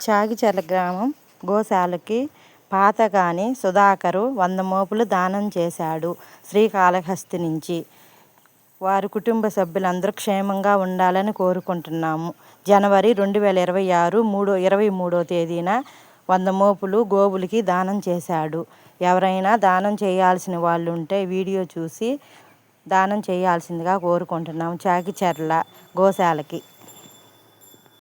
చాగిచర్ల గ్రామం గోశాలకి పాతగాని సుధాకరు 100 మోపులు దానం చేశాడు శ్రీకాళహస్తి నుంచి. వారి కుటుంబ సభ్యులందరూ క్షేమంగా ఉండాలని కోరుకుంటున్నాము. జనవరి 2026 23వ తేదీన 100 మోపులు గోవులకి దానం చేశాడు. ఎవరైనా దానం చేయాల్సిన వాళ్ళు ఉంటే వీడియో చూసి దానం చేయాల్సిందిగా కోరుకుంటున్నాము. చాగిచర్ల గోశాలకి.